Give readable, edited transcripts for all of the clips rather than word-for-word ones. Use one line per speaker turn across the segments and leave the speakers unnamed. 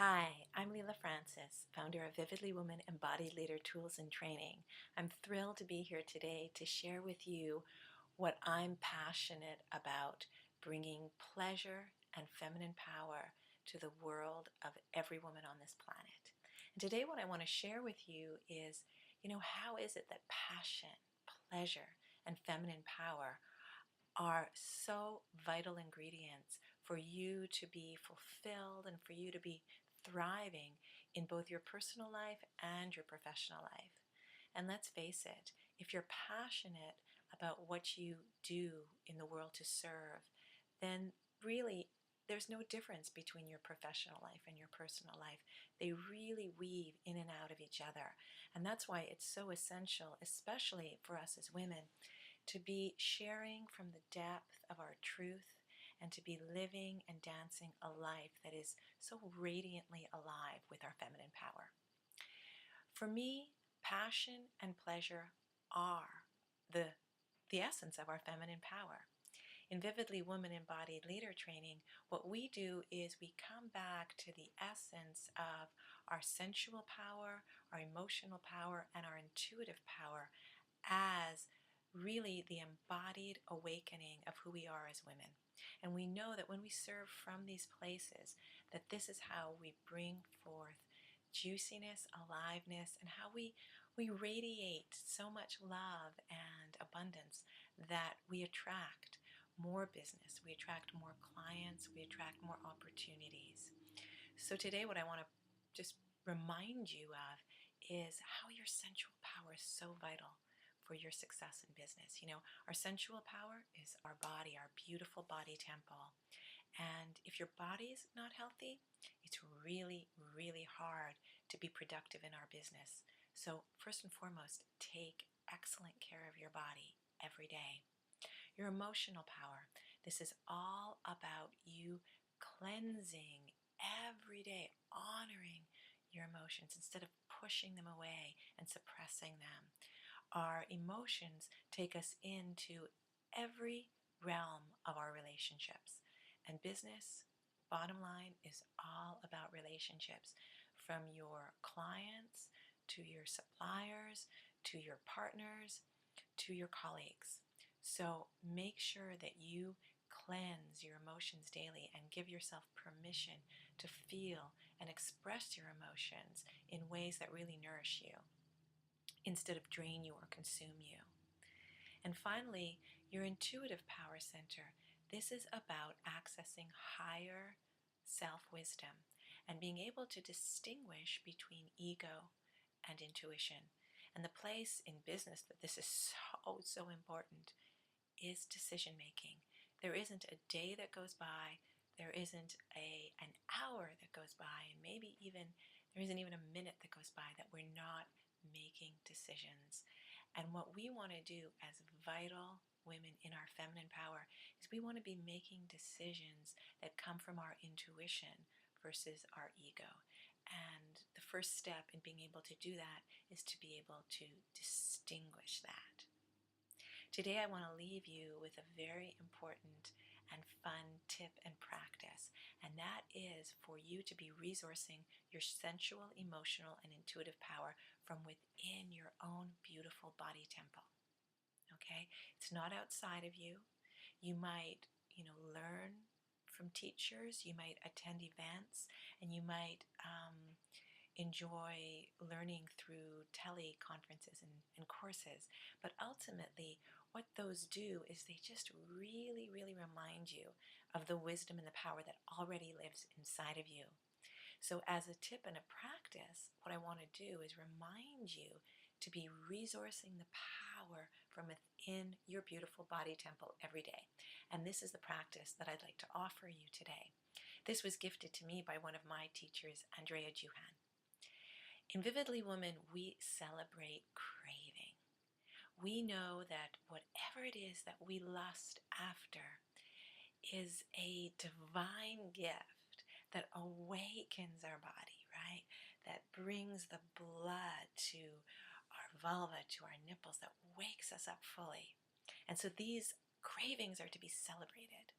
Hi, I'm Leela Francis, founder of Vividly Woman Embodied Leader Tools and Training. I'm thrilled to be here today to share with you what I'm passionate about, bringing pleasure and feminine power to the world of every woman on this planet. And today what I want to share with you is, how is it that passion, pleasure, and feminine power are so vital ingredients for you to be fulfilled and for you to be thriving in both your personal life and your professional life. And let's face it, if you're passionate about what you do in the world to serve, then really there's no difference between your professional life and your personal life. They really weave in and out of each other. And that's why it's so essential, especially for us as women, to be sharing from the depth of our truth and to be living and dancing a life that is so radiantly alive with our feminine power. For me, passion and pleasure are the essence of our feminine power. In Vividly Woman Embodied Leader Training, what we do is we come back to the essence of our sensual power, our emotional power, and our intuitive power as really the embodied awakening of who we are as women. And we know that when we serve from these places, that this is how we bring forth juiciness, aliveness, and how we radiate so much love and abundance that we attract more business, we attract more clients, we attract more opportunities. So today what I want to just remind you of is how your sensual power is so vital for your success in business. Our sensual power is our body, our beautiful body temple. And if your body's not healthy, it's really, really hard to be productive in our business. So first and foremost, take excellent care of your body every day. Your emotional power. This is all about you cleansing every day, honoring your emotions instead of pushing them away and suppressing them. Our emotions take us into every realm of our relationships. And business, bottom line, is all about relationships, from your clients to your suppliers to your partners to your colleagues. So make sure that you cleanse your emotions daily and give yourself permission to feel and express your emotions in ways that really nourish you instead of drain you or consume you. And finally, your intuitive power center. This is about accessing higher self-wisdom and being able to distinguish between ego and intuition. And the place in business that this is so important is decision making. There isn't a day that goes by, there isn't an hour that goes by, and maybe even there isn't even a minute that goes by that we're not making decisions. And what we want to do as vital women in our feminine power is we want to be making decisions that come from our intuition versus our ego. And the first step in being able to do that is to be able to distinguish that. Today I want to leave you with a very important and fun tip and practice, and that is for you to be resourcing your sensual, emotional, and intuitive power from within your own beautiful body temple. Okay? It's not outside of you. You might, learn from teachers, you might attend events, and you might enjoy learning through teleconferences and courses. But ultimately, what those do is they just really, really remind you of the wisdom and the power that already lives inside of you. So as a tip and a practice, what I want to do is remind you to be resourcing the power from within your beautiful body temple every day. And this is the practice that I'd like to offer you today. This was gifted to me by one of my teachers, Andrea Juhan. In Vividly Woman, we celebrate craving. We know that whatever it is that we lust after is a divine gift that awakens our body, right? That brings the blood to our vulva, to our nipples, that wakes us up fully. And so these cravings are to be celebrated.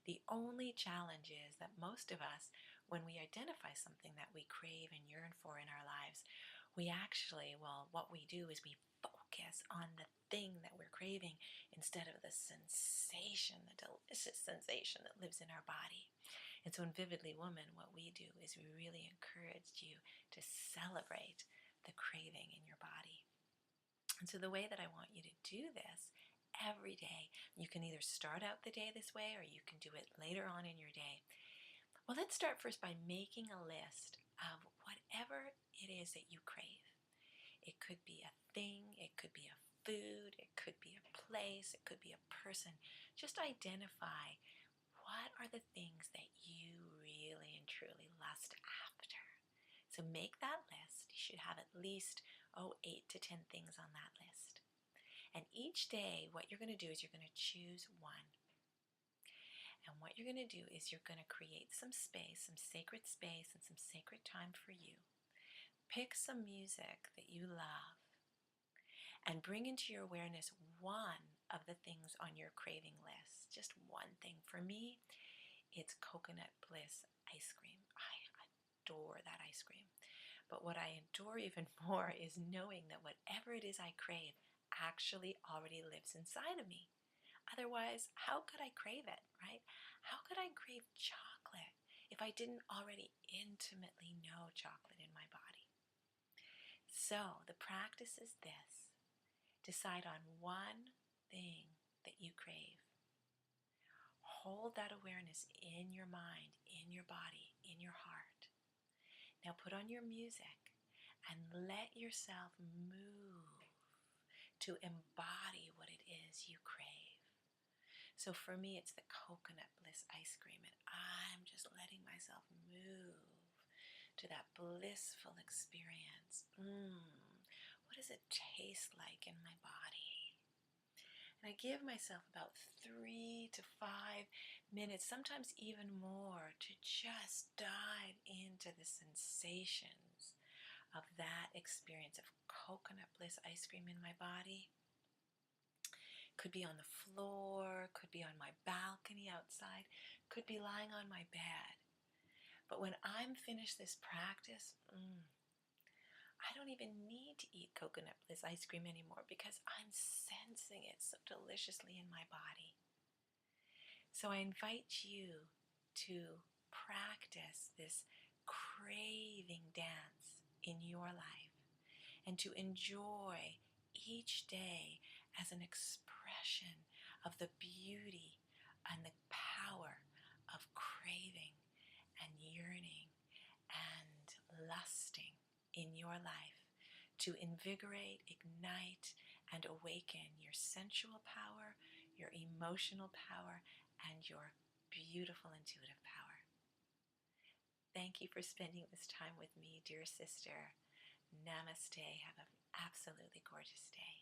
The only challenge is that most of us, when we identify something that we crave and yearn for in our lives, we actually, well, what we do is we focus on the thing that we're craving instead of the sensation, the delicious sensation that lives in our body. And so in Vividly Woman, what we do is we really encourage you to celebrate the craving in your body. And so the way that I want you to do this every day, you can either start out the day this way or you can do it later on in your day. Well, let's start first by making a list of whatever it is that you crave. It could be a thing, it could be a food, it could be a place, it could be a person. Just identify what are the things that you really and truly lust after. So make that list. You should have at least 8 to 10 things on that list. And each day, what you're going to do is you're going to choose one. And what you're going to do is you're going to create some space, some sacred space, and some sacred time for you. Pick some music that you love and bring into your awareness one of the things on your craving list. Just one thing. For me, it's coconut bliss ice cream. I adore that ice cream. But what I adore even more is knowing that whatever it is I crave actually already lives inside of me. Otherwise, how could I crave it, right? How could I crave chocolate if I didn't already intimately know chocolate in my body? So the practice is this. Decide on one thing that you crave. Hold that awareness in your mind, in your body, in your heart. Now put on your music and let yourself move to embody what it is you crave. So for me, it's the coconut bliss ice cream, and I'm just letting myself move to that blissful experience. What does it taste like in my body? And I give myself about 3 to 5 minutes, sometimes even more, to just dive into the sensations of that experience of coconut bliss ice cream in my body. Could be on the floor, could be on my balcony outside, could be lying on my bed. But when I'm finished this practice, I don't even need to eat coconut bliss ice cream anymore because I'm sensing it so deliciously in my body. So I invite you to practice this craving dance in your life and to enjoy each day as an expression of the beauty and the power of craving and yearning and lusting in your life to invigorate, ignite, and awaken your sensual power, your emotional power, and your beautiful intuitive power. Thank you for spending this time with me, dear sister. Namaste. Have an absolutely gorgeous day.